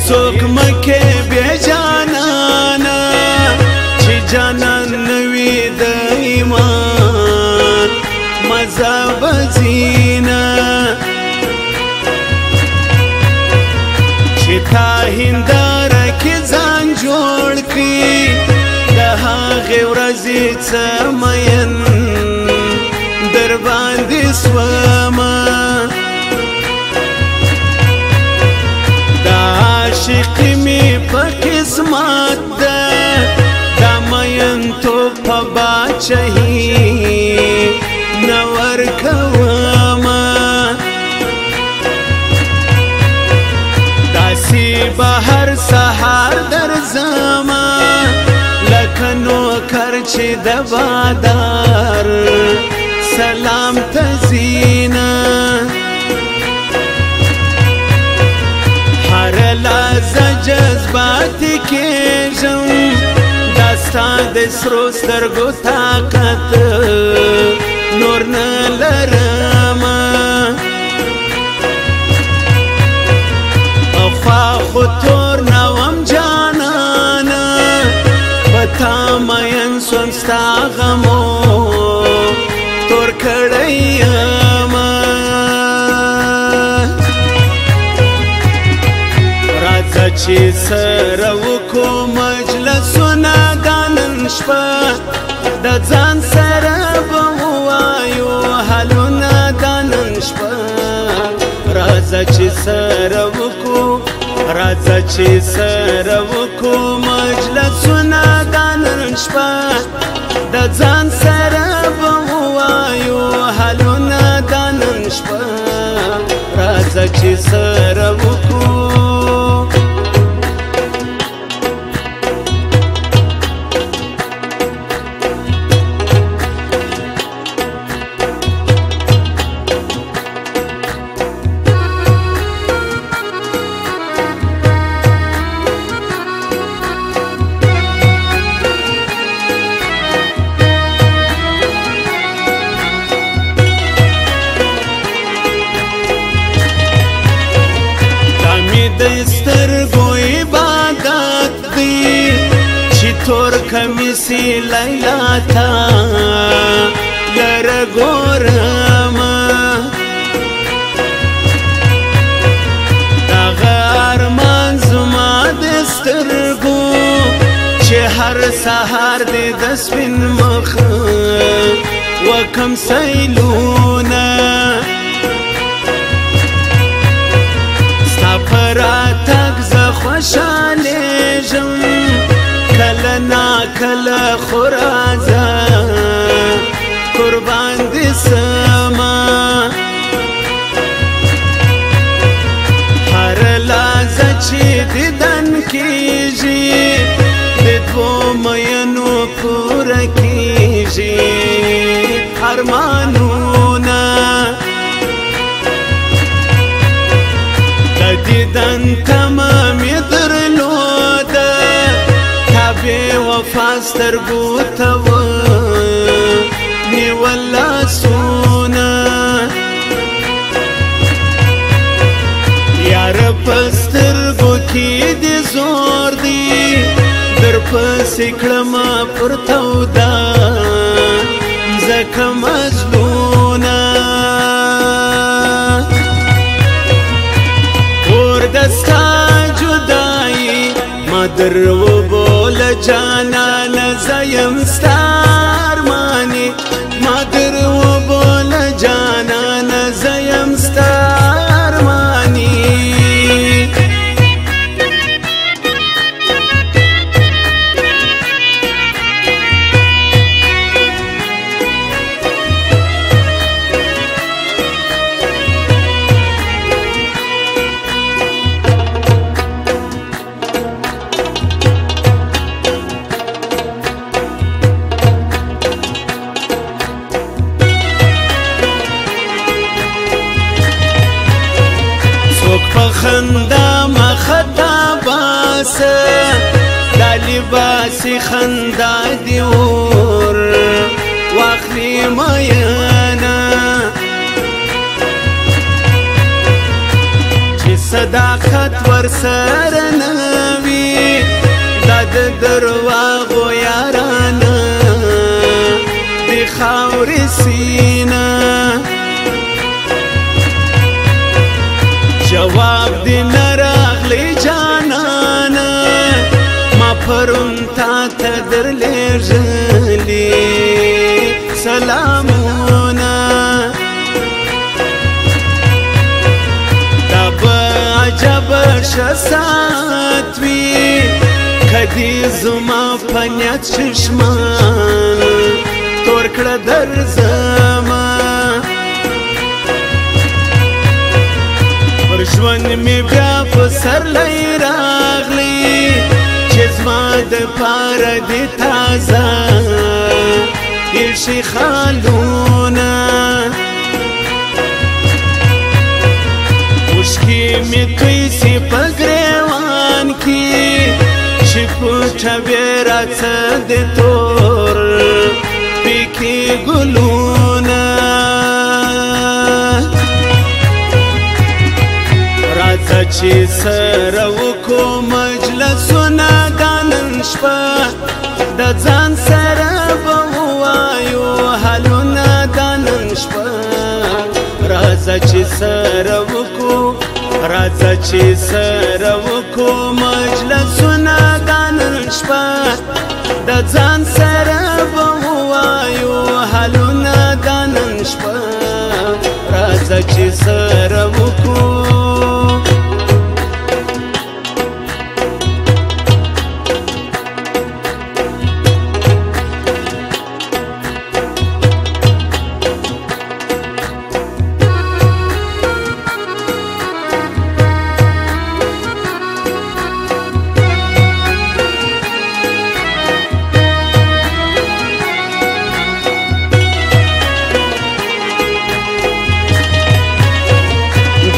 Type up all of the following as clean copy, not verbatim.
څوک مکه بیا جانانا چې جانان نوی د ایمان مزه بزینا چې تا هنداره کې ځان جوړ کړي د هغې ورځې څه مین در باندې سومه دا عاشقي مې په قسمت ده دا مین توب په باچهي نه ورکومه داسې به هر سهار درځمه لکه نوکر چې د بادار سلام ته ځینه هر لحظه جذباتي کېږم دا ستا د سرو سترګو طاقت نور نه لرمه خوا خو تور نوم جانانه په تا مین سوم ستا غمو تور کړی یمه راځه چې سره وکړو مجلسونه دا نن شپه د ځان سره به ووایو حالونه دا نن شپه راځه چې سره وکړو راځه چې سره وکړو مجلسونه دا نن شپه د ځان سره به ووایو حالونه دا نن شپه راځه چې سره وکړو د سترګو عبادت دی چې تور کمیسي لیلا تا لره ګورمه دغه ارمان زما د سترګو چې هر سهار دې د سپین مخ وکم سیلونه راتګ زه خوشحالېږم کله ناکله خو راځه قربان دې سمه هر لحظه چې دیدن کېږي د دوو مینو پوره کېږي ارمانونه دیدن تمامي درلوده تابع وفا سترګو ته ونیول لاسونه یار په سترګو کې دې زور دی در پسې کړمه پر توده ځکه مظلونه دستا جدائی مادر و بول جانان زیم ستار مانی مادر و بول جانان زیم ستار مانی خندا مختا باس دا لباسی خندا دیور واخلی میانا چی صد صداقت ورسره نوي دا د درواغو یارانه د خاورې سینه جواب دی نه راغلی جانانه ما پرون تا ته درلېږلي سلامونه دا به عجبه ښه ساعت وي که دې زما په نیت چشمان تور کړه درځمه پر ژوند مې بیا پسرلی راغلی چې زما دپاره دې تازه ایښي خالونه اوښکې مې توی سي په ګریوان کې چې پوټه بې راڅه د تور پیکې ګلونه راځه چې سره وکړو مجلسونه دا نن شپه د ځان سره به ووایو حالونه دا نن شپه راځه چې سره وکړو راځه چې سره وکړو مجلسونه دا نن شپه د ځان سره به ووایو حالونه دا نن شپه راځه چې سره وکړو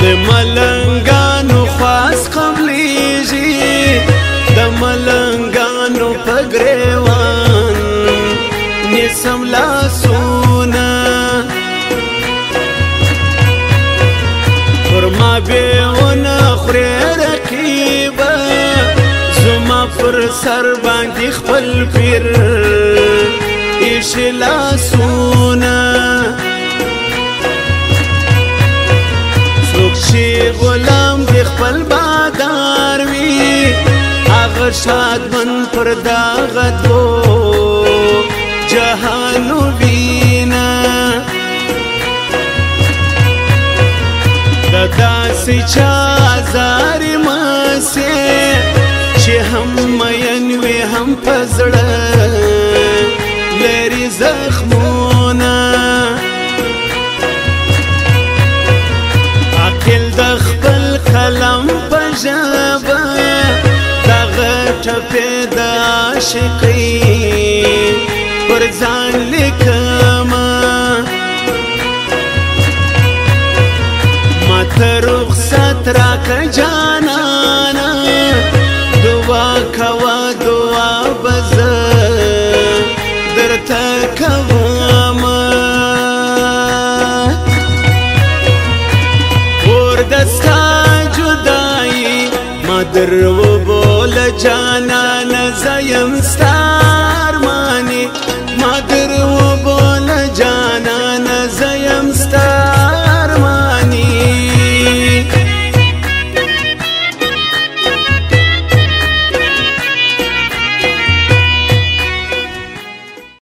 د ملنګانو خواست قبلیږي د ملنګانو په ګریوان نیسم لاسونه پر ما بېونه خورې رقیبه زما پر سر باندې خپل پیر ایښي لاسونه چې غلام د خپل بادار وي هغه شادمن پر دغه دوو جهانو وینه د داسې چا زارې مسې چې هم مین وي هم په زړه لري زخمونه د خپل قلم په ژبه دغه ټپې د عاشقۍ پر ځان لیکمه ماته رخصت راکړه جانانه دعا کوه دعا به زه درته کومه دستا جدائی ما در و بول جانان زیم ستا